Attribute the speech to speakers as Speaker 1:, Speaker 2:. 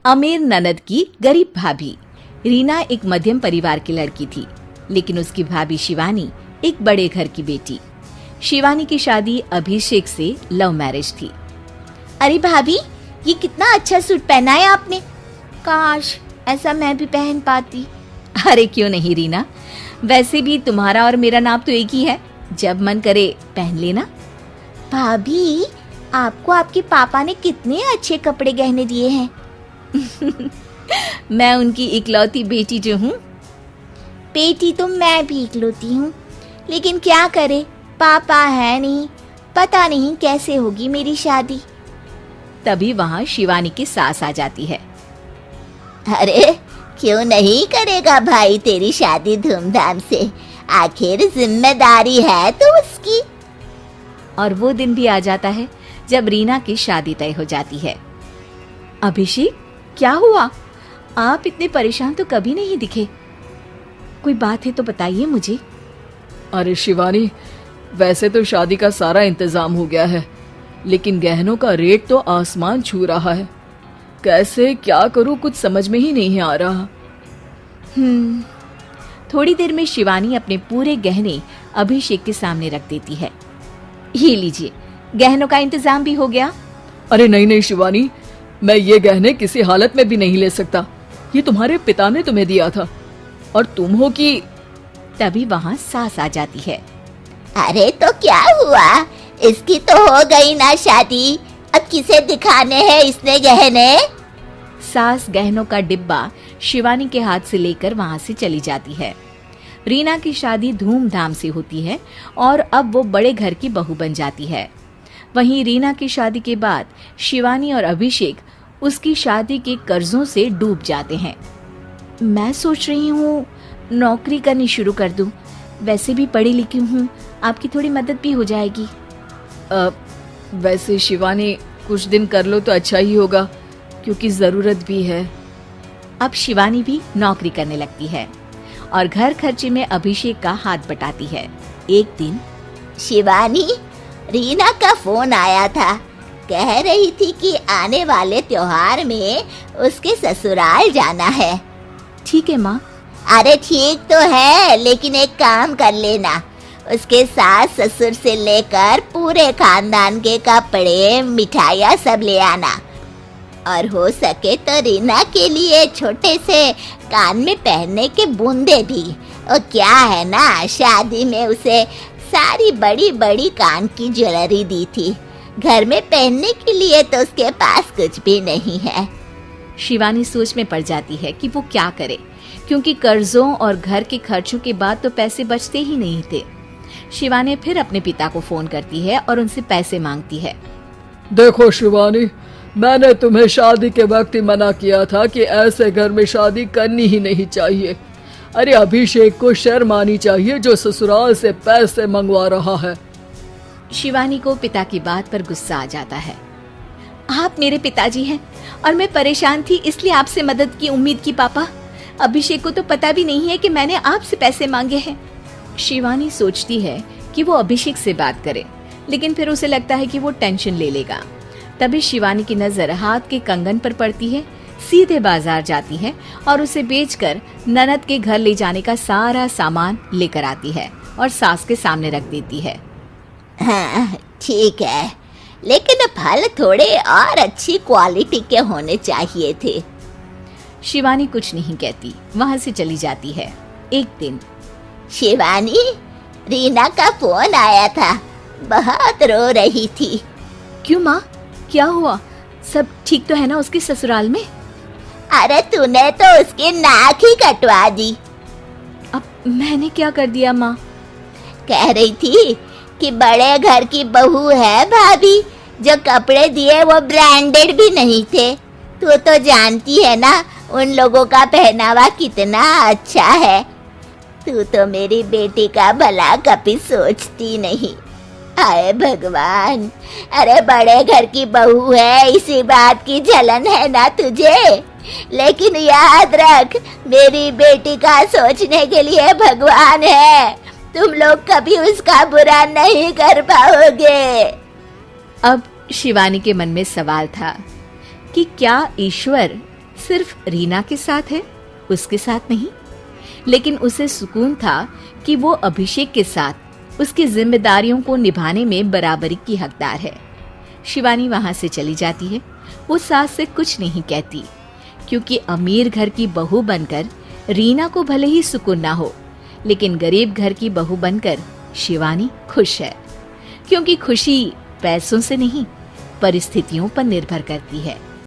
Speaker 1: अमीर ननद की गरीब भाभी। रीना एक मध्यम परिवार की लड़की थी, लेकिन उसकी भाभी शिवानी एक बड़े घर की बेटी। शिवानी की शादी अभिषेक से लव मैरिज थी।
Speaker 2: अरे भाभी, ये कितना अच्छा सूट पहना है आपने। काश ऐसा मैं भी पहन पाती।
Speaker 1: अरे क्यों नहीं रीना, वैसे भी तुम्हारा और मेरा नाम तो एक ही है, जब मन करे पहन लेना।
Speaker 2: भाभी, आपको आपके पापा ने कितने अच्छे कपड़े गहने दिए हैं।
Speaker 1: मैं उनकी इकलौती बेटी जो हूँ।
Speaker 2: बेटी तो मैं भी इकलौती हूँ, लेकिन क्या करे, पापा है नहीं, पता नहीं कैसे होगी मेरी शादी।
Speaker 1: तभी वहाँ शिवानी की सास आ जाती है।
Speaker 2: अरे क्यों नहीं करेगा भाई तेरी शादी धूमधाम से, आखिर जिम्मेदारी है तो उसकी।
Speaker 1: और वो दिन भी आ जाता है जब रीना की शादी तय हो जाती है। अभिषेक, क्या हुआ? आप इतने परेशान तो कभी नहीं दिखे। कोई बात है तो बताइए मुझे।
Speaker 3: अरे शिवानी, वैसे तो शादी का सारा इंतजाम हो गया है, लेकिन गहनों का रेट तो आसमान छू रहा है। कैसे क्या करूं, कुछ समझ में ही नहीं आ रहा।
Speaker 1: थोड़ी देर में शिवानी अपने पूरे गहने अभिषेक के सामने रख देती है। ये लीजिए, गहनों का इंतजाम भी हो गया।
Speaker 3: अरे नहीं नहीं शिवानी, मैं ये गहने किसी हालत में भी नहीं ले सकता। ये तुम्हारे पिता ने तुम्हें दिया था, और तुम हो कि।
Speaker 1: तभी वहाँ सास आ जाती है।
Speaker 2: अरे तो क्या हुआ, इसकी तो हो गई ना शादी, अब किसे दिखाने हैं इसने गहने।
Speaker 1: सास गहनों का डिब्बा शिवानी के हाथ से लेकर वहां से चली जाती है। रीना की शादी धूमधाम से होती है और अब वो बड़े घर की बहू बन जाती है। वहीं रीना की शादी के बाद शिवानी और अभिषेक उसकी शादी के कर्जों से डूब जाते हैं। मैं सोच रही हूँ नौकरी करनी शुरू कर दूं, वैसे भी पढ़ी लिखी हूँ, आपकी थोड़ी मदद भी हो जाएगी।
Speaker 3: वैसे शिवानी, कुछ दिन कर लो तो अच्छा ही होगा, क्योंकि जरूरत भी है।
Speaker 1: अब शिवानी भी नौकरी करने लगती है और घर खर्चे में अभिषेक का हाथ बटाती है। एक दिन
Speaker 2: शिवानी, रीना का फोन आया था, कह रही थी कि आने वाले त्योहार में उसके ससुराल जाना है।
Speaker 1: ठीक है माँ।
Speaker 2: अरे ठीक तो है, लेकिन एक काम कर लेना, उसके सास ससुर से लेकर पूरे खानदान के कपड़े मिठाइयाँ सब ले आना, और हो सके तो रीना के लिए छोटे से कान में पहनने के बूंदे भी। और क्या है ना, शादी में उसे सारी बड़ी बड़ी कान की ज्वेलरी दी थी, घर में पहनने के लिए तो उसके पास कुछ भी नहीं है।
Speaker 1: शिवानी सोच में पड़ जाती है कि वो क्या करे, क्योंकि कर्जों और घर के खर्चों के बाद तो पैसे बचते ही नहीं थे। शिवानी फिर अपने पिता को फोन करती है और उनसे पैसे मांगती है।
Speaker 3: देखो शिवानी, मैंने तुम्हें शादी के वक्त ही मना किया था कि ऐसे घर में शादी करनी ही नहीं चाहिए। अरे अभिषेक को शर्म आनी चाहिए जो ससुराल से पैसे मंगवा रहा है।
Speaker 1: शिवानी को पिता की बात पर गुस्सा आ जाता है। आप मेरे पिताजी हैं और मैं परेशान थी, इसलिए आपसे मदद की उम्मीद की पापा। अभिषेक को तो पता भी नहीं है कि मैंने आपसे पैसे मांगे हैं। शिवानी सोचती है कि वो अभिषेक से बात करे, लेकिन फिर उसे लगता है कि वो टेंशन ले लेगा। तभी शिवानी की नजर हाथ के कंगन पर पड़ती है। सीधे बाजार जाती है और उसे बेचकर ननद के घर ले जाने का सारा सामान लेकर आती है और सास के सामने रख देती है।
Speaker 2: हाँ ठीक है, लेकिन फल थोड़े और अच्छी क्वालिटी के होने चाहिए थे।
Speaker 1: शिवानी कुछ नहीं कहती, वहां से चली जाती है। एक दिन
Speaker 2: शिवानी, रीना का फोन आया था, बहुत रो रही थी।
Speaker 1: क्यों माँ, क्या हुआ? सब ठीक तो है ना उसके ससुराल में?
Speaker 2: अरे तूने तो उसकी नाक ही कटवा दी।
Speaker 1: अब मैंने क्या कर दिया माँ?
Speaker 2: कह रही थी कि बड़े घर की बहू है भाभी, जो कपड़े दिए वो ब्रांडेड भी नहीं थे। तू तो जानती है ना उन लोगों का पहनावा कितना अच्छा है। तू तो मेरी बेटी का भला कभी सोचती नहीं। हाय भगवान, अरे बड़े घर की बहू है, इसी बात की जलन है ना तुझे, लेकिन याद रख, मेरी बेटी का सोचने के लिए भगवान है। तुम लोग कभी उसका बुरा नहीं कर पाओगे।
Speaker 1: अब शिवानी के मन में सवाल था कि क्या ईश्वर सिर्फ रीना के साथ है, उसके साथ नहीं। लेकिन उसे सुकून था कि वो अभिषेक के साथ उसकी जिम्मेदारियों को निभाने में बराबरी की हकदार है। शिवानी वहां से चली जाती है। वो सास से कुछ नहीं कहती, क्योंकि अमीर घर की बहू बनकर रीना को भले ही सुकून ना हो, लेकिन गरीब घर की बहू बनकर शिवानी खुश है। क्योंकि खुशी पैसों से नहीं, परिस्थितियों पर निर्भर करती है।